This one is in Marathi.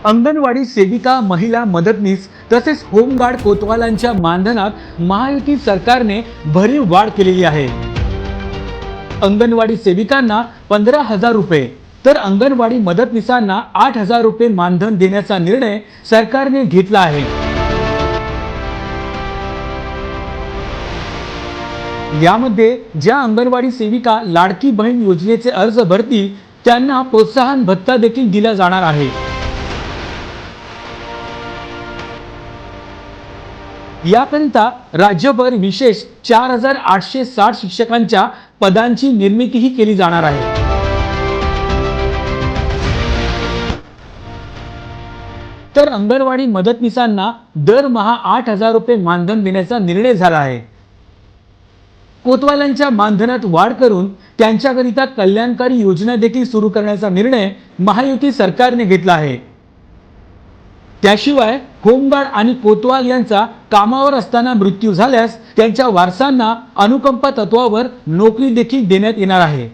अंगणवाडी सेविका, महिला मदतनीस तसेच होमगार्ड कोतवालांच्या मानधनात महायुती सरकारने भरीव वाढ केलेली आहे। अंगणवाडी सेविकांना 15,000 रुपये तर अंगणवाडी मदतनीसांना 8,000 रुपये मानधन देण्याचा निर्णय सरकारने घेतला आहे। यामध्ये ज्या अंगणवाडी सेविका लाडकी बहीण योजनेचे अर्ज भरतील त्यांना प्रोत्साहन भत्ता देखील दिला जाणार आहे। याकरिता राज्यभर विशेष 4,860 शिक्षकांच्या पदांची निर्मितीही केली जाणार आहे। तर अंगणवाडी मदतनीसांना दरमहा 8,000 रुपये मानधन देण्याचा निर्णय झाला आहे। कोतवालांच्या मानधनात वाढ करून त्यांच्याकरिता कल्याणकारी योजना देखील सुरू करण्याचा निर्णय महायुती सरकारने घेतला आहे। त्याशिवाय होमगार्ड आणि कोतवाल यांचा कामावर असताना मृत्यू झाल्यास त्यांच्या वारसांना अनुकंपा तत्वावर नोकरी देखील देण्यात येणार आहे।